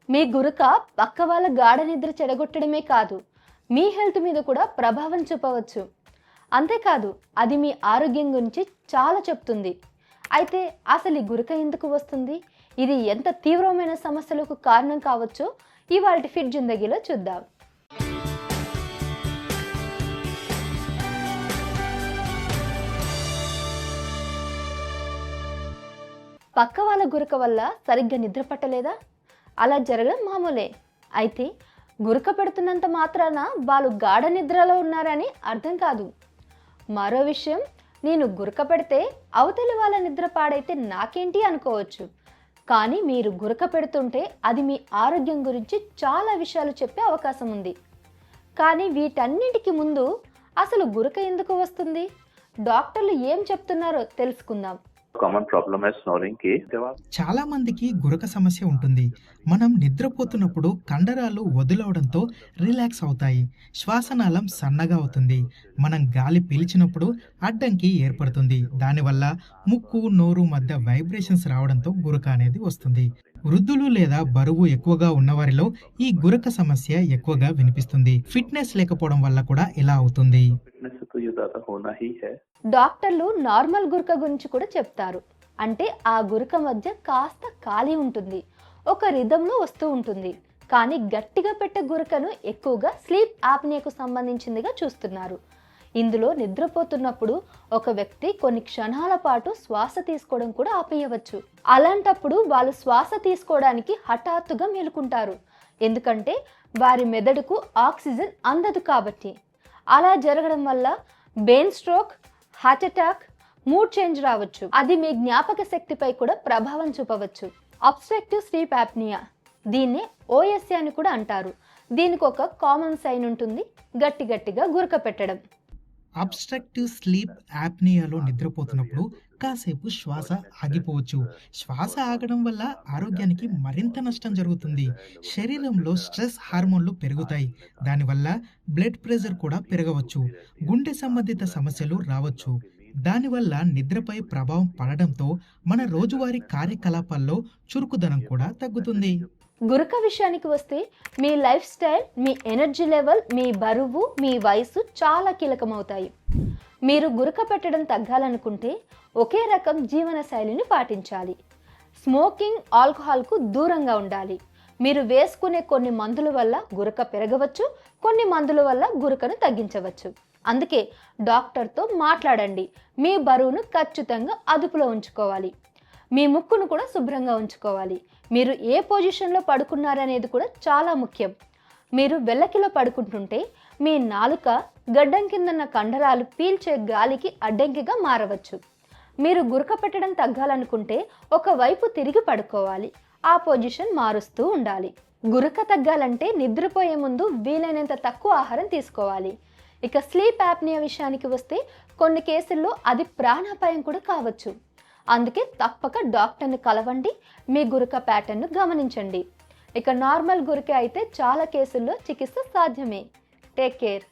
మీ గురక పక్క వాళ్ళ గాఢ నిద్ర చెడగొట్టడమే కాదు, మీ హెల్త్ మీద కూడా ప్రభావం చూపవచ్చు. అంతేకాదు, అది మీ ఆరోగ్యం గురించి చాలా చెప్తుంది. అయితే అసలు ఈ గురక ఎందుకు వస్తుంది, ఇది ఎంత తీవ్రమైన సమస్యలకు కారణం కావచ్చో ఇవాల్టి ఫిట్ జిందగీలో చూద్దాం. పక్క వాళ్ళ గురక వల్ల సరిగ్గా నిద్ర పట్టలేదా? అలా జరగడం మామూలే. అయితే గురక పెడుతున్నంత మాత్రాన వాళ్ళు గాఢ నిద్రలో ఉన్నారని అర్థం కాదు. మరో విషయం, నేను గురక పెడితే అవతలి వాళ్ళ నిద్ర పాడైతే నాకేంటి అనుకోవచ్చు. కానీ మీరు గురక పెడుతుంటే అది మీ ఆరోగ్యం గురించి చాలా విషయాలు చెప్పే అవకాశం ఉంది. కానీ వీటన్నిటికీ ముందు అసలు గురక ఎందుకు వస్తుంది, డాక్టర్లు ఏం చెప్తున్నారో తెలుసుకుందాం. కామన్ ప్రాబ్లమ్ है స్నోరింగ్ కి చాలా మందికి గురక సమస్య ఉంటుంది. మనం నిద్రపోతున్నప్పుడు కండరాలు వదులవడంతో రిలాక్స్ అవుతాయి, శ్వాసనాళం సన్నగా అవుతుంది. మనం గాలి పీల్చినప్పుడు అడ్డంకి ఏర్పడుతుంది. దానివల్ల ముక్కు నోరు మధ్య వైబ్రేషన్స్ రావడంతో గురక అనేది వస్తుంది. వృద్ధులు లేదా బరువు ఎక్కువగా ఉన్నవారిలో ఈ గురక సమస్య ఎక్కువగా వినిపిస్తుంది. ఫిట్నెస్ లేకపోవడం వల్ల కూడా ఇలా అవుతుంది. డాక్టర్లు నార్మల్ గురక గురించి కూడా చెప్తారు. అంటే ఆ గురక మధ్య కాస్త ఖాళీ ఉంటుంది, ఒక రిథంలో వస్తూ ఉంటుంది. కానీ గట్టిగా పెట్టే గురకను ఎక్కువగా స్లీప్ ఆప్నియాకు సంబంధించిందిగా చూస్తున్నారు. ఇందులో నిద్రపోతున్నప్పుడు ఒక వ్యక్తి కొన్ని క్షణాల పాటు శ్వాస తీసుకోవడం కూడా ఆపేయవచ్చు. అలాంటప్పుడు వాళ్ళు శ్వాస తీసుకోవడానికి హఠాత్తుగా మేలుకుంటారు, ఎందుకంటే వారి మెదడుకు ఆక్సిజన్ అందదు కాబట్టి. అలా జరగడం వల్ల brain stroke, heart attack, mood change రావచ్చు. అది మీ జ్ఞాపక శక్తిపై కూడా ప్రభావం చూపవచ్చు. అబ్స్ట్రక్టివ్ స్లీప్ యాప్నియా, దీన్నే ఓఎస్ఏ అని కూడా అంటారు. దీనికి ఒక కామన్ సైన్ ఉంటుంది, గట్టిగా గురక పెట్టడం. అబ్స్ట్రక్టివ్ స్లీప్ యాప్నియాలో నిద్రపోతున్నప్పుడు కాసేపు శ్వాస ఆగిపోవచ్చు. శ్వాస ఆగడం వల్ల ఆరోగ్యానికి మరింత నష్టం జరుగుతుంది. శరీరంలో స్ట్రెస్ హార్మోన్లు పెరుగుతాయి, దానివల్ల బ్లడ్ ప్రెషర్ కూడా పెరగవచ్చు. గుండె సంబంధిత సమస్యలు రావచ్చు. దానివల్ల నిద్రపై ప్రభావం పడడంతో మన రోజువారీ కార్యకలాపాల్లో చురుకుదనం కూడా తగ్గుతుంది. గురక విషయానికి వస్తే మీ లైఫ్ స్టైల్, మీ ఎనర్జీ లెవెల్, మీ బరువు, మీ వయసు చాలా కీలకమవుతాయి. మీరు గురక పెట్టడం తగ్గాలనుకుంటే ఒకే రకం జీవన శైలిని పాటించాలి. స్మోకింగ్, ఆల్కహాల్కు దూరంగా ఉండాలి. మీరు వేసుకునే కొన్ని మందుల వల్ల గురక పెరగవచ్చు, కొన్ని మందుల వల్ల గురకను తగ్గించవచ్చు. అందుకే డాక్టర్తో మాట్లాడండి. మీ బరువును ఖచ్చితంగా అదుపులో ఉంచుకోవాలి. మీ ముక్కును కూడా శుభ్రంగా ఉంచుకోవాలి. మీరు ఏ పొజిషన్లో పడుకున్నారనేది కూడా చాలా ముఖ్యం. మీరు వెల్లకిలో పడుకుంటుంటే మీ నాలుక గడ్డం కిందన్న కండరాలు పీల్చే గాలికి అడ్డంకిగా మారవచ్చు. మీరు గురక పెట్టడం తగ్గాలనుకుంటే ఒకవైపు తిరిగి పడుకోవాలి, ఆ పొజిషన్ మారుస్తూ ఉండాలి. గురక తగ్గాలంటే నిద్రపోయే ముందు వీలైనంత తక్కువ ఆహారం తీసుకోవాలి. ఇక స్లీప్ యాప్నియా విషయానికి వస్తే కొన్ని కేసుల్లో అది ప్రాణాపాయం కూడా కావచ్చు. అందుకే తప్పక డాక్టర్ని కలవండి, మీ గురక ప్యాటర్న్ను గమనించండి. ఇక నార్మల్ గురక అయితే చాలా కేసుల్లో చికిత్స సాధ్యమే. Take care.